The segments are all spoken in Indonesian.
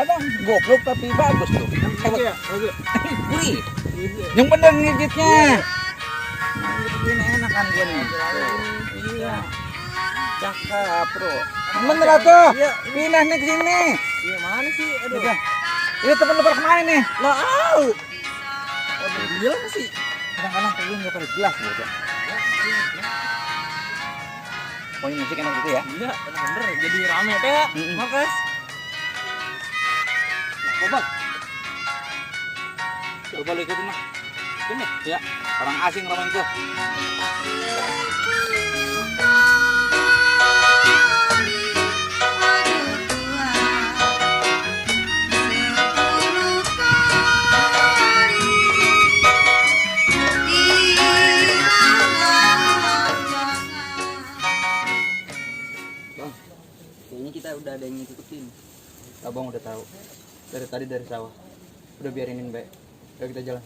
Bang, goblok tapi bagus tuh. Iya, Wih, yang bener ngejitnya. Nah, ini enak kan gue nih. Iya. Cakep, bro. Bener tuh. Iya. Pindah nih ke sini. Iya, mana sih? Aduh. Udah. Ini temen lu pada kemana nih? Lah, au. Aduh, bilang sih. Kadang-kadang kalian nggak pada jelas gitu. Pokoknya musik enak gitu ya. Iya, bener. Jadi rame teh. Makas. Coba. Coba lu ikutin lah. Sini. Ya, orang asing ramen gua. Kayaknya kita udah ada yang ngikutin. Abang udah tahu. Dari tadi dari sawah. Udah biarinin baik. Udah kita jalan.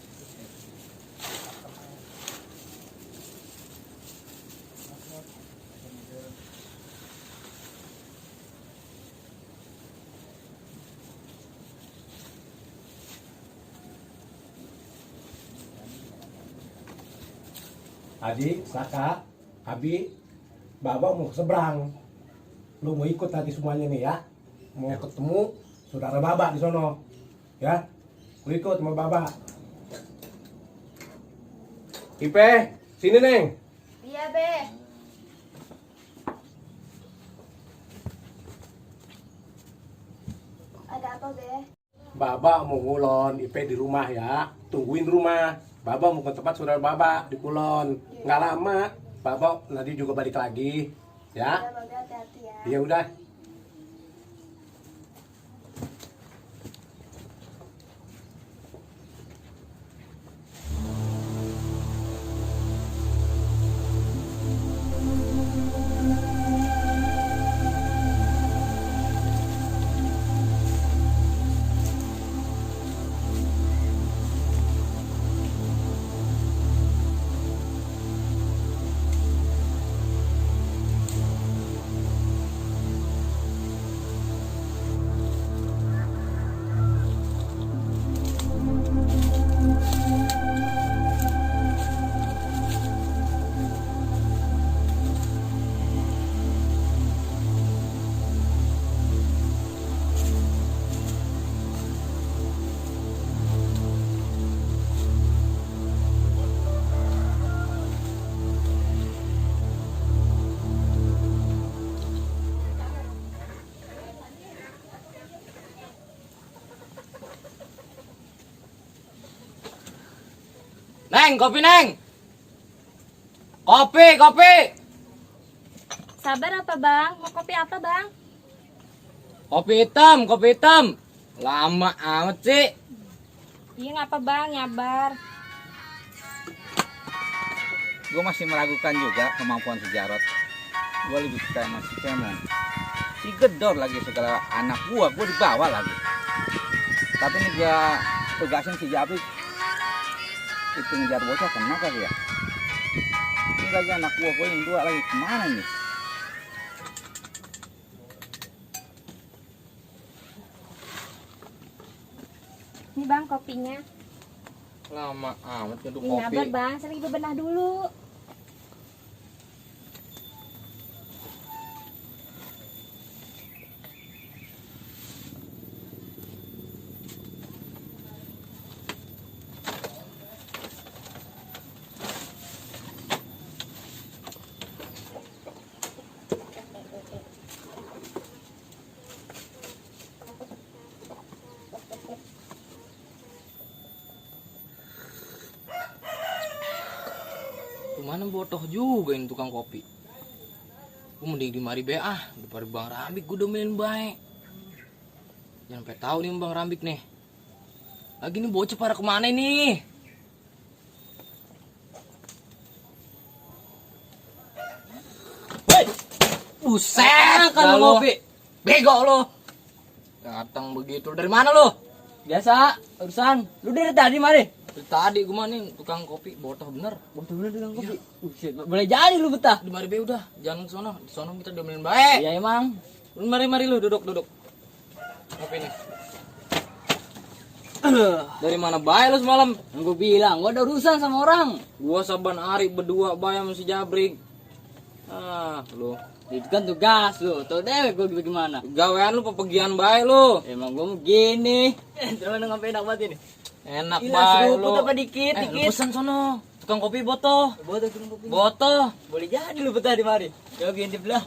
Adi, Saka, Abi, Baba mau seberang. Lu mau ikut nanti semuanya nih ya. Mau ketemu saudara Baba di sono. Ya. Lu ikut sama Baba. Ipe, sini Neng. Iya, Be. Ada apa, Be? Baba mau ngulon, Ipe di rumah ya. Tungguin rumah. Baba mau ke tempat saudara Baba di Kulon. Nggak lama. Baba nanti juga balik lagi. Ya. Udah, Be, hati-hati ya. Iya udah. Neng, kopi Neng. Kopi. Sabar apa, Bang? Mau kopi apa, Bang? Kopi hitam. Lama amat sih. Iya, ngapa, Bang? Nyabar. Gue masih meragukan juga kemampuan si Jarot. Gue lebih suka sama si Cemong. Si Gedor lagi segala anak gue dibawa lagi. Tapi ini gue tugasin si Japik itu ngejar bocah kena kali ya. Ini lagi anak gue yang dua lagi kemana nih? Ini, Bang, kopinya. Lama amat nyeduh Ini kopi. nyabar, Bang. Saya lagi bebenah dulu. Mana botoh juga ini tukang kopi. Gue mending di mari be daripada Bang Rambik gue domelin baik. Jangan sampai tahu nih Bang Rambik nih. Lagi nih bocah pada kemana nih? Buset, kan lu ngopi. Bego lo. Datang begitu. Dari mana lo? Biasa urusan. Lu dari tadi mari. Dari tadi gue mah nih tukang kopi botoh bener. Bodoh bener tukang kopi. Buset, boleh jadi lu betah. Di mari be udah, jangan ke sono. Di sono kita domelin baik. Iya emang. Lu mari lu duduk. Kopi nih. Dari mana bae lu semalam? Yang gue bilang, gue ada urusan sama orang. Gua saban hari berdua bae sama si Jabrik. Ah, lu. Itu kan tugas lu. Tuh dewek gue gimana? Gawean lu pepegian bae lu. Emang gue begini. Terus ngapain enak banget ini? Enak Gila, bae seruput lu. apa dikit, Lu dikit. pesen sono. Tukang kopi boto. Botol turun kopi. Boto. Boleh jadi lu betah di mari. Coba intip lah.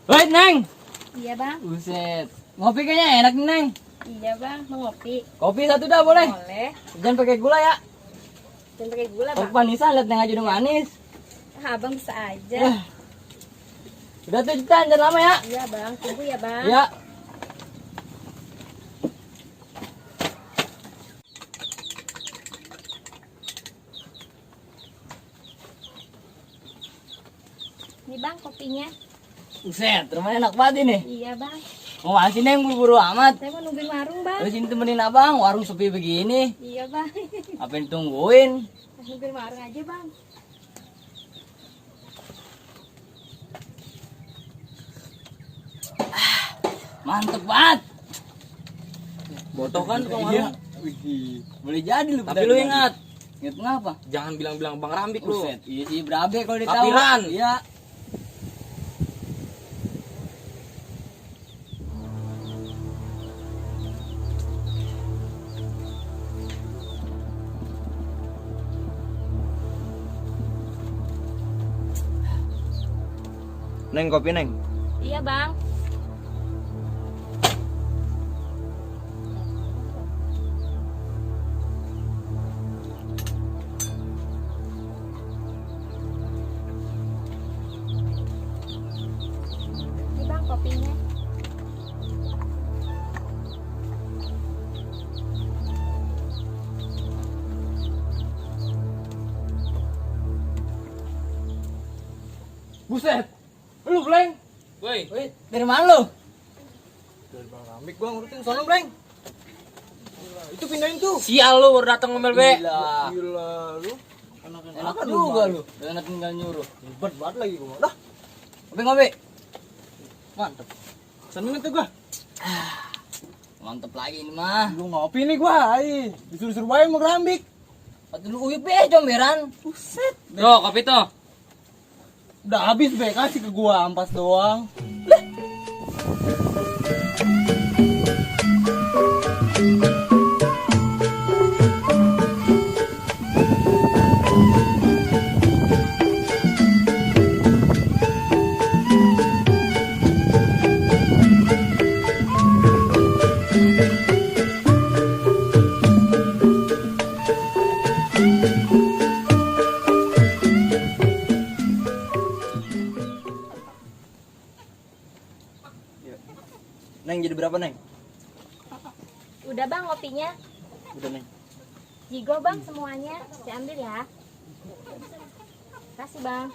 Wait, Neng. Iya bang. Buset. Ngopi kayaknya enak nih, Neng. Iya bang, mau ngopi? Kopi satu dah boleh. Boleh. Jangan pakai gula ya. Jangan pakai gula Kalau bang. panisan lihat Neng aja udah manis. Ah, abang bisa aja. Udah tuh Citan, jangan lama ya. Iya bang, tunggu ya bang. Ya. Nih bang kopinya. Buset, rumahnya enak banget ini. Iya bang. Mau masih Neng buru-buru amat. Saya mau nungguin warung bang. Terus ini temenin abang, warung sepi begini. Iya bang. Apa yang ditungguin? Nungguin warung aja bang. Mantep banget. Boto kan tukang Iya. warung. Wih, boleh jadi lu. Tapi lu ingat, Ingat ngapa? jangan bilang-bilang Bang Rambik lu. Buset, iya sih berabe kalau ditahu. Kapiran. Iya. Neng kopi Neng. Iya bang. Ini bang kopinya. Buset. Lu, Bleng. Woi, Wih, dari mana lu? dari Bang Rambik gua ngurutin sono, Bleng. Itu pindahin tuh. Sial lu baru datang ngomel be. Gila. Gila lu. Enak juga lu. Enak tinggal nyuruh. Ribet banget lagi gua. Dah, Ngopi-ngopi. mantep. Seneng itu gua. Mantep lagi ini mah. Lu ngopi nih gua, ai. Disuruh-suruh bae mau Rambik. Patu lu uyup ya comberan. Buset. Tuh, kopi tuh. Udah habis be, kasih ke gua ampas doang. Neng jadi berapa, Neng? Udah bang kopinya. Udah, Neng. Jigo bang semuanya. Saya ambil ya. Kasih bang.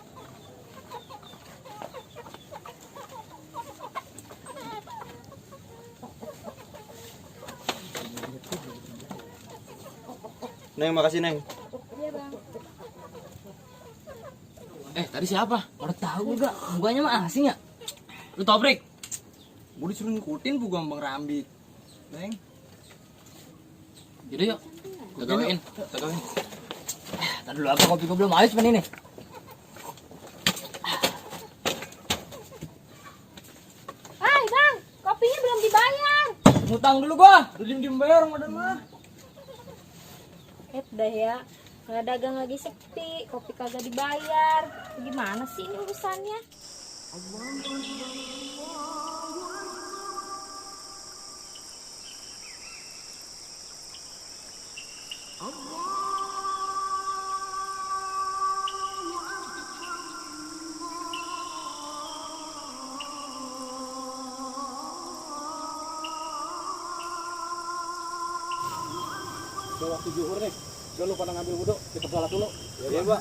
Neng, makasih Neng. Iya bang. Tadi siapa? Udah tahu juga. Mukanya mah asing ya. Lu toprik. Gua disuruh ngikutin bu Bang Rambik. Neng. Jadi yuk. Tagawin. Tadi dulu apa kopi gua belum habis pan ini. Hai bang, kopinya belum dibayar. Ngutang dulu gua. Udah diem bayar Ramadan mah. Dah ya. Nggak dagang lagi sepi, kopi kagak dibayar. Gimana sih ini urusannya? Udah waktu zuhur nih. Udah lu pada ngambil wudhu, kita sholat dulu. Iya, Pak.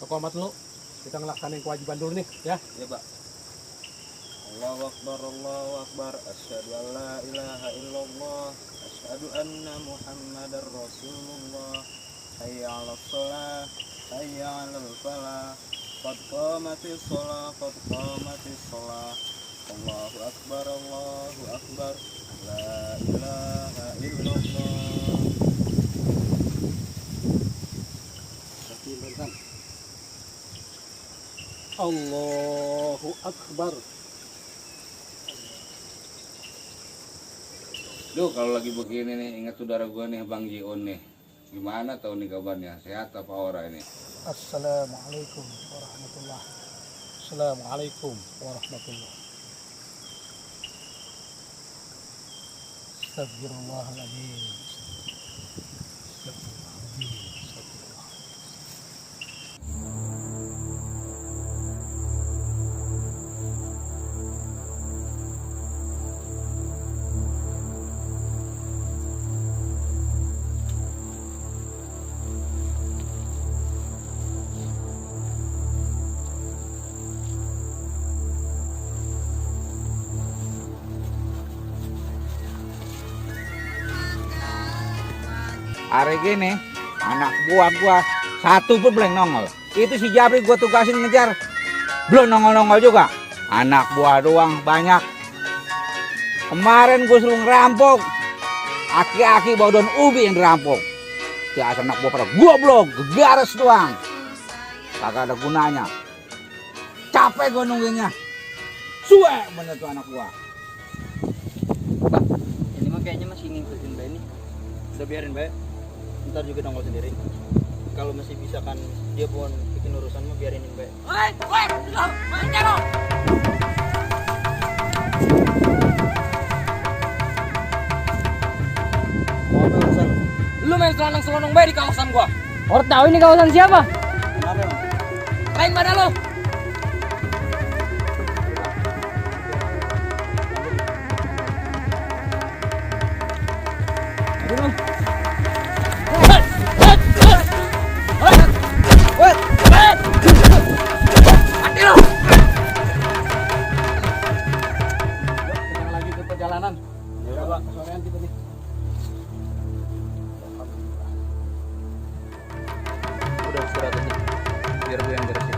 istiqomah dulu. Kita ngelaksanain kewajiban dulu nih, ya. Ya, Pak. Allahu Akbar, Allahu Akbar. Asyhadu an la ilaha illallah. Asyhadu anna Muhammadar Rasulullah. Hayya 'alas shalah, hayya 'alal falah. Qad qamatis shalah, qad qamatis shalah. Allahu Akbar, Allahu Akbar. La ilaha illallah. Allahu Akbar. Duh, kalau lagi begini nih, ingat saudara gua nih, Bang Jion nih. Gimana tahu nih kabarnya? Sehat apa ora ini? Assalamualaikum warahmatullah. Assalamualaikum warahmatullah. Astagfirullahaladzim. Astagfirullahaladzim. Hari gini, anak buah gua satu pun belum nongol. Itu si Jabri gua tugasin ngejar, belum nongol-nongol juga. Anak buah doang banyak. Kemarin gua suruh ngerampok, aki-aki bawa daun ubi yang dirampok. Biasa anak buah pada goblok, gegares doang. Kagak ada gunanya. Capek gua nungguinnya. Suwe bener tuh anak buah. Pak, ini mah kayaknya masih ngikutin Mbak ini. Udah biarin Mbak, ntar juga nongol sendiri. Kalau masih bisa kan dia pun bikin urusan mah biarinin Mbak. Mau apa urusan? Lu main selonong-selonong bae di kawasan gua. Orang tahu ini kawasan siapa? Kenapa emang? Lain badan lu. Kita lagi ke perjalanan. Ya, Pak. Kesorean kita nih. Udah istirahat aja. Biar gue yang beresin.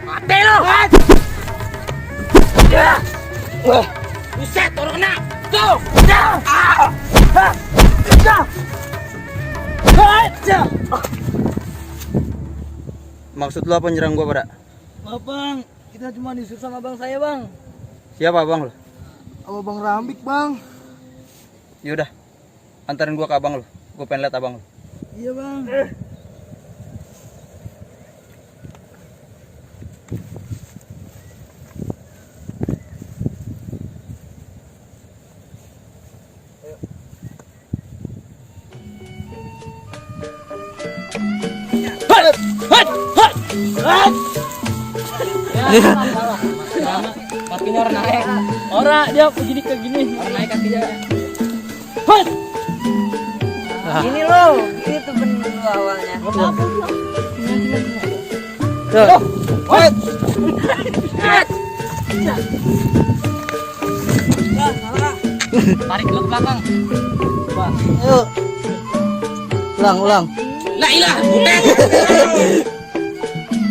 Mati lu. Buset, orang kena. Tuh. Maksud lu apa nyerang gua, Pada? Maaf bang, kita cuma disuruh sama bang saya bang. Siapa abang lu? Sama bang Rambik bang. Yaudah, antarin gua ke abang lu. Gua pengen lihat abang lu. Iya bang. Kakinya orang naik. Ora dia begini ke gini. Orang naik kakinya. Gini loh, ini tuh bener dulu awalnya. Tarik lu ke belakang. Ayo. Ulang. Lah ilah, butet.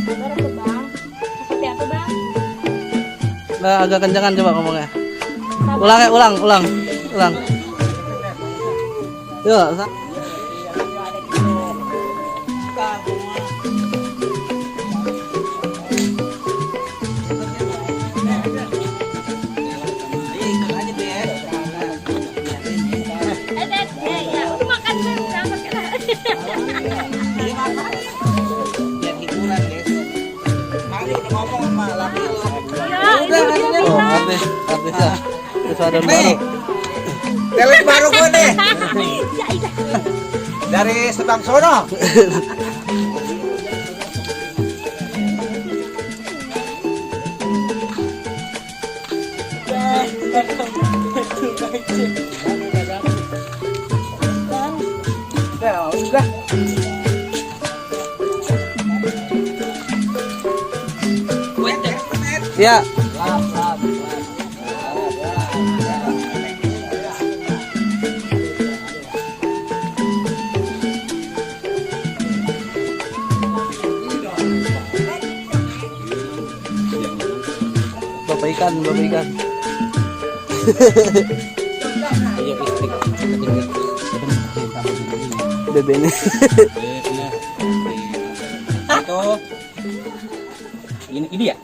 Sabar tuh bang. Seperti apa bang? Nah, agak kencangan coba ngomongnya. Sabar. Ulang. Yuk, Ya, aku makan dulu berangkat kita. Mari udah ngomong sama laki lu. Ya, ini dia bilang. habis ya. sadar Nih, baru. talent baru gue nih. Dari Sebang Sono. Udah. Ya. Bapak ikan, bapak ikan. Bebeknya. Itu ini ya.